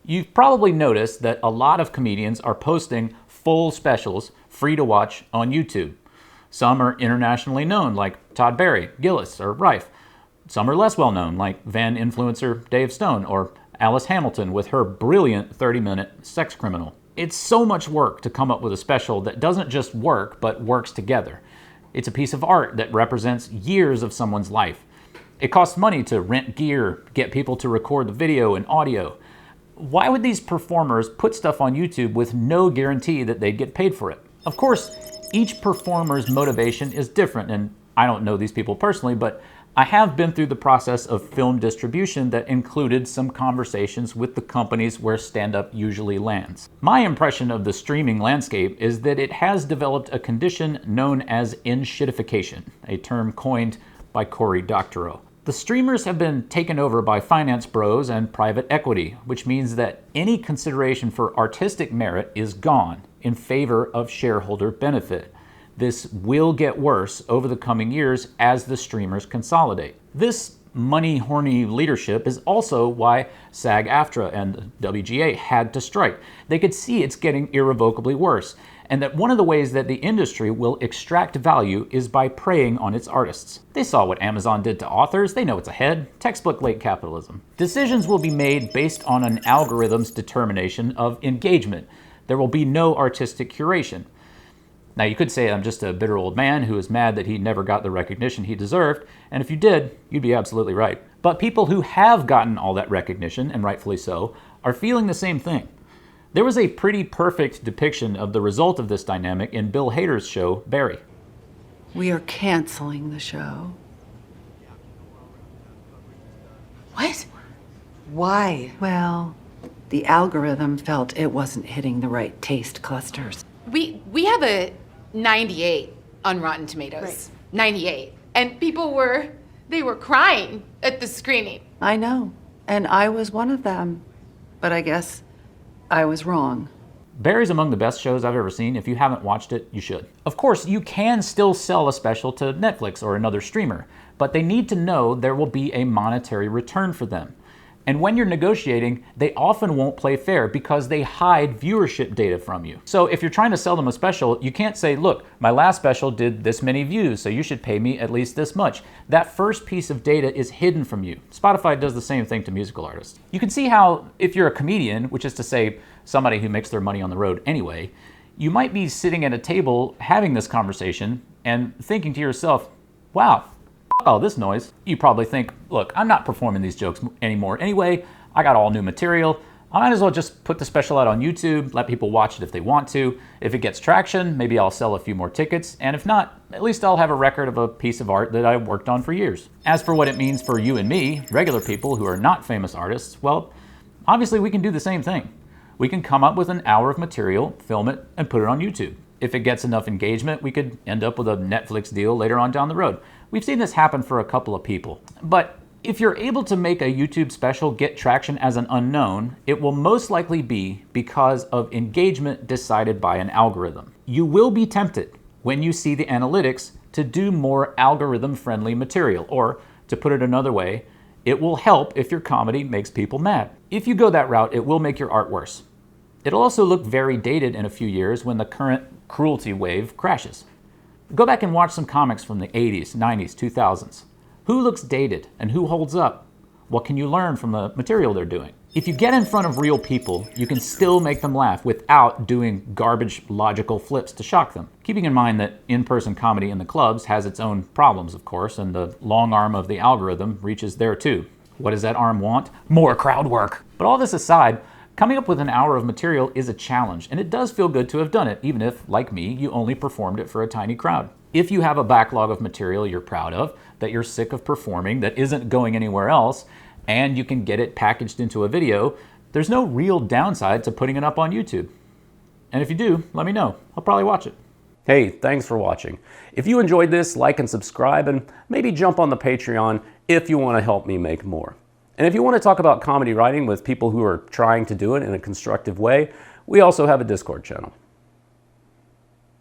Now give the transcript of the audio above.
You've probably noticed that a lot of comedians are posting full specials free to watch on YouTube. Some are internationally known, like Todd Barry, Gillis, or Rife. Some are less well known, like Van influencer Dave Stone or Alice Hamilton with her brilliant 30-minute Sex Criminal. It's so much work to come up with a special that doesn't just work, but works together. It's a piece of art that represents years of someone's life. It costs money to rent gear, get people to record the video and audio. Why would these performers put stuff on YouTube with no guarantee that they'd get paid for it? Of course, each performer's motivation is different, and I don't know these people personally, but I have been through the process of film distribution that included some conversations with the companies where stand-up usually lands. My impression of the streaming landscape is that it has developed a condition known as Inhiification, a term coined by Cory Doctorow. The streamers have been taken over by finance bros and private equity, which means that any consideration for artistic merit is gone in favor of shareholder benefit. This will get worse over the coming years as the streamers consolidate. This money-horny leadership is also why SAG-AFTRA and WGA had to strike. They could see it's getting irrevocably worse, and that one of the ways that the industry will extract value is by preying on its artists. They saw what Amazon did to authors, they know it's ahead. Textbook late capitalism. Decisions will be made based on an algorithm's determination of engagement. There will be no artistic curation. Now, you could say I'm just a bitter old man who is mad that he never got the recognition he deserved, and if you did, you'd be absolutely right. But people who have gotten all that recognition, and rightfully so, are feeling the same thing. There was a pretty perfect depiction of the result of this dynamic in Bill Hader's show, Barry. We are canceling the show. What? Why? Well, the algorithm felt it wasn't hitting the right taste clusters. We have a 98 on Rotten Tomatoes. Right. 98. And people were crying at the screening. I know. And I was one of them. But I guess I was wrong. Barry's among the best shows I've ever seen. If you haven't watched it, you should. Of course, you can still sell a special to Netflix or another streamer, but they need to know there will be a monetary return for them. And when you're negotiating, they often won't play fair because they hide viewership data from you. So if you're trying to sell them a special, you can't say, look, my last special did this many views, so you should pay me at least this much. That first piece of data is hidden from you. Spotify does the same thing to musical artists. You can see how if you're a comedian, which is to say somebody who makes their money on the road anyway, you might be sitting at a table having this conversation and thinking to yourself, wow, all this noise. You probably think, look, I'm not performing these jokes anymore anyway. I got all new material. I might as well just put the special out on YouTube, let people watch it if they want to. If it gets traction, maybe I'll sell a few more tickets. And if not, at least I'll have a record of a piece of art that I worked on for years. As for what it means for you and me, regular people who are not famous artists, well, obviously we can do the same thing. We can come up with an hour of material, film it, and put it on YouTube. If it gets enough engagement, we could end up with a Netflix deal later on down the road. We've seen this happen for a couple of people. But if you're able to make a YouTube special get traction as an unknown, it will most likely be because of engagement decided by an algorithm. You will be tempted when you see the analytics to do more algorithm-friendly material, or to put it another way, it will help if your comedy makes people mad. If you go that route, it will make your art worse. It'll also look very dated in a few years when the current cruelty wave crashes. Go back and watch some comics from the 80s, 90s, 2000s. Who looks dated and who holds up? What can you learn from the material they're doing? If you get in front of real people, you can still make them laugh without doing garbage logical flips to shock them. Keeping in mind that in-person comedy in the clubs has its own problems, of course, and the long arm of the algorithm reaches there too. What does that arm want? More crowd work. But all this aside, coming up with an hour of material is a challenge, and it does feel good to have done it, even if, like me, you only performed it for a tiny crowd. If you have a backlog of material you're proud of, that you're sick of performing, that isn't going anywhere else, and you can get it packaged into a video, there's no real downside to putting it up on YouTube. And if you do, let me know. I'll probably watch it. Hey, thanks for watching. If you enjoyed this, like and subscribe, and maybe jump on the Patreon if you want to help me make more. And if you want to talk about comedy writing with people who are trying to do it in a constructive way, we also have a Discord channel.